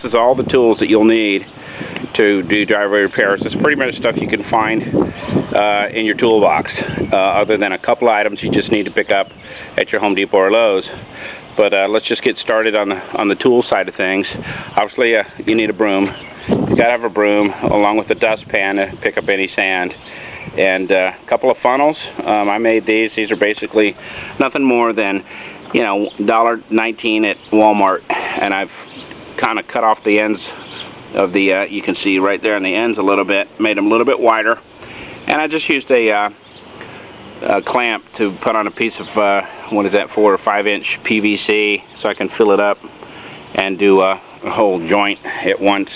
is all the tools that you'll need to do driveway repairs. It's pretty much stuff you can find in your toolbox, other than a couple items you just need to pick up at your Home Depot or Lowe's. But let's just get started on the tool side of things. Obviously, you need a broom. You gotta have a broom along with a dustpan to pick up any sand, and a couple of funnels. I made these. These are basically nothing more than, you know, $1.19 at Walmart, and I've kind of cut off the ends of the. You can see right there on the ends a little bit. Made them a little bit wider, and I just used a clamp to put on a piece of what is that, 4 or 5 inch PVC, so I can fill it up and do a whole joint at once.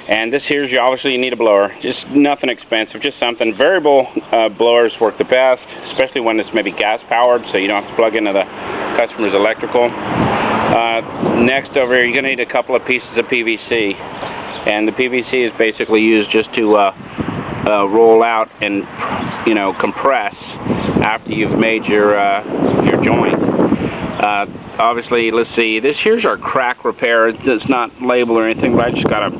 And this here's obviously you need a blower, just nothing expensive, just something. Variable blowers work the best, especially when it's maybe gas powered, so you don't have to plug into the customer's electrical. Next over here, you're going to need a couple of pieces of PVC, and the PVC is basically used just to roll out and, you know, compress after you've made your joint. Obviously, let's see, this here's our crack repair. It's not labeled or anything, but I just got a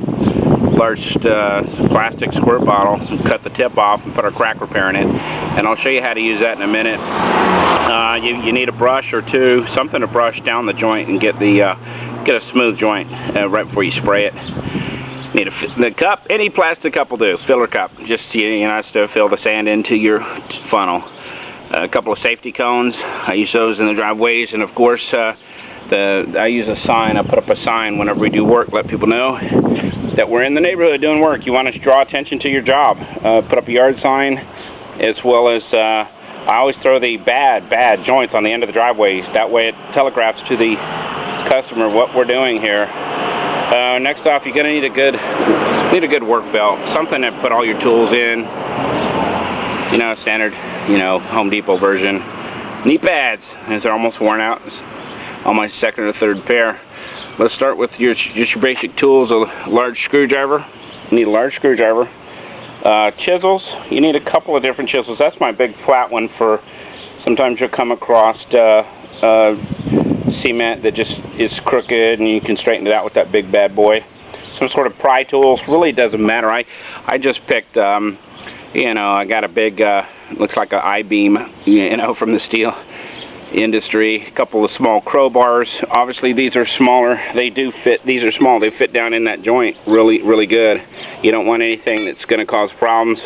large plastic squirt bottle, cut the tip off and put our crack repair in it, and I'll show you how to use that in a minute. You need a brush or two, something to brush down the joint and get a smooth joint right before you spray it. Need the cup, any plastic cup will do, filler cup, just, you know, to fill the sand into your funnel. A couple of safety cones, I use those in the driveways, and of course I use a sign. I put up a sign whenever we do work, let people know that we're in the neighborhood doing work. You want to draw attention to your job. Put up a yard sign, as well as I always throw the bad joints on the end of the driveways. That way it telegraphs to the customer what we're doing here. Next off, you're gonna need a good work belt, something to put all your tools in. You know, standard, you know, Home Depot version. Knee pads, as they're almost worn out. It's on my second or third pair. Let's start with just your basic tools. A large screwdriver. You need a large screwdriver. Chisels. You need a couple of different chisels. That's my big flat one for. Sometimes you'll come across cement that just is crooked, and you can straighten it out with that big bad boy. Some sort of pry tools, really doesn't matter. I just picked, you know, I got a big, looks like an I-beam, you know, from the steel industry. A couple of small crowbars. Obviously these are smaller. They do fit. These are small. They fit down in that joint really good. You don't want anything that's going to cause problems.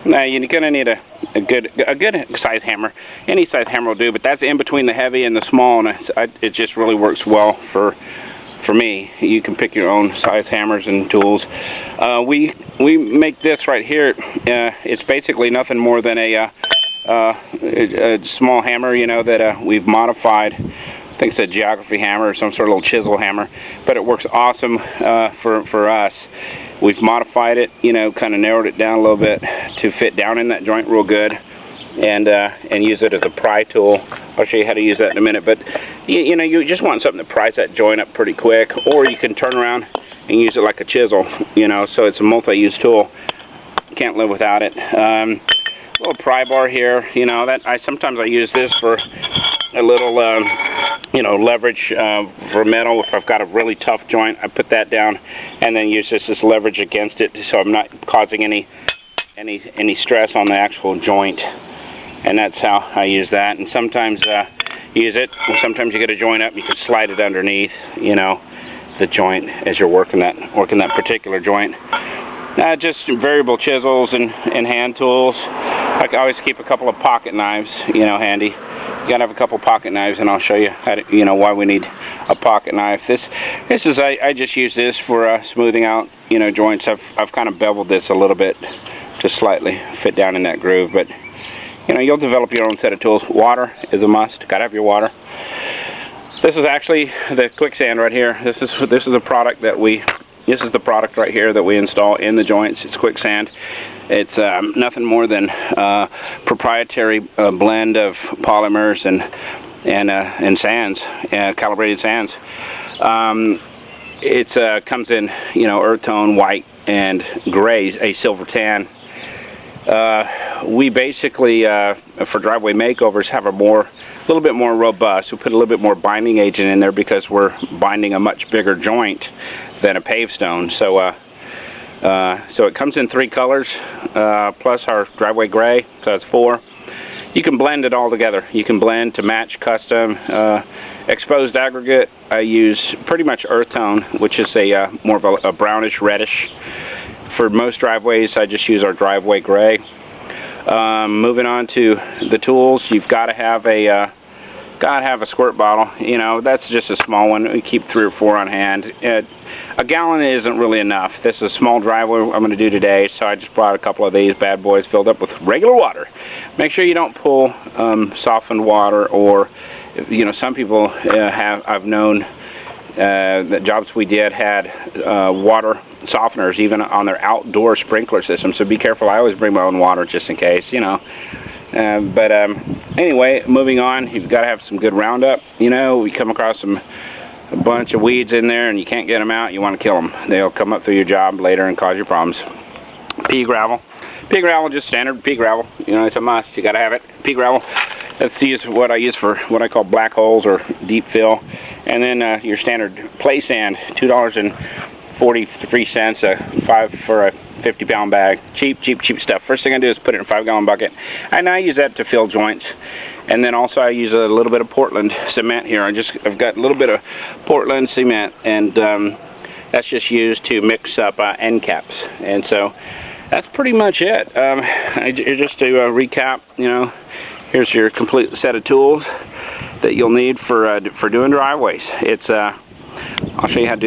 Now you're going to need a good size hammer. Any size hammer will do, but that's in between the heavy and the small, and it just really works well for me. You can pick your own size hammers and tools. We make this right here. It's basically nothing more than a small hammer, you know, that we've modified. I think it's a geography hammer or some sort of little chisel hammer, but it works awesome for us. We've modified it, you know, kind of narrowed it down a little bit to fit down in that joint real good, and use it as a pry tool. I'll show you how to use that in a minute, but you know, you just want something to prise that joint up pretty quick, or you can turn around and use it like a chisel, you know, so it's a multi-use tool. Can't live without it. Little pry bar here, you know, that sometimes I use this for a little you know, leverage for metal. If I've got a really tough joint, I put that down and then use this as leverage against it, so I'm not causing any stress on the actual joint. And that's how I use that. And sometimes use it. Sometimes you get a joint up, you can slide it underneath, you know, the joint as you're working that particular joint. Just variable chisels and hand tools. I always keep a couple of pocket knives, you know, handy. You gotta have a couple pocket knives, and I'll show you how to, you know, why we need a pocket knife. This is I just use this for smoothing out, you know, joints. I've kind of beveled this a little bit, just slightly fit down in that groove. But you know, you'll develop your own set of tools. Water is a must. Gotta have your water. This is actually the quicksand right here. This is a product that we. This is the product right here that we install in the joints. It's quicksand. It's nothing more than proprietary blend of polymers and sands, calibrated sands. It comes in, you know, earth tone, white, and gray, a silver tan. We basically, for driveway makeovers, have a little bit more robust. We put a little bit more binding agent in there because we're binding a much bigger joint than a paved stone. So it comes in 3 colors, plus our driveway gray, so that's 4. You can blend it all together. You can blend to match custom. Exposed aggregate, I use pretty much earth tone, which is more of a brownish reddish. For most driveways, I just use our driveway gray. Moving on to the tools, you've got to have a squirt bottle. You know, that's just a small one. We keep 3 or 4 on hand. A gallon isn't really enough. This is a small driveway I'm going to do today, so I just brought a couple of these bad boys filled up with regular water. Make sure you don't pull softened water, or some people I've known that jobs we did had water softeners even on their outdoor sprinkler system, so be careful. I always bring my own water just in case, anyway, moving on, you've got to have some good Roundup. We come across a bunch of weeds in there and you can't get them out, you want to kill them. They'll come up through your job later and cause you problems. Pea gravel. Pea gravel, just standard pea gravel. It's a must. You got to have it. Pea gravel. That's what I use for what I call black holes or deep fill. And then your standard play sand, $2.43, 5 for a 50-pound bag. Cheap stuff. First thing I do is put it in a 5-gallon bucket, and I use that to fill joints. And then also I use a little bit of Portland cement here. I've got a little bit of Portland cement, and that's just used to mix up end caps. And so that's pretty much it. Just to recap, here's your complete set of tools that you'll need for doing driveways. I'll show you how to do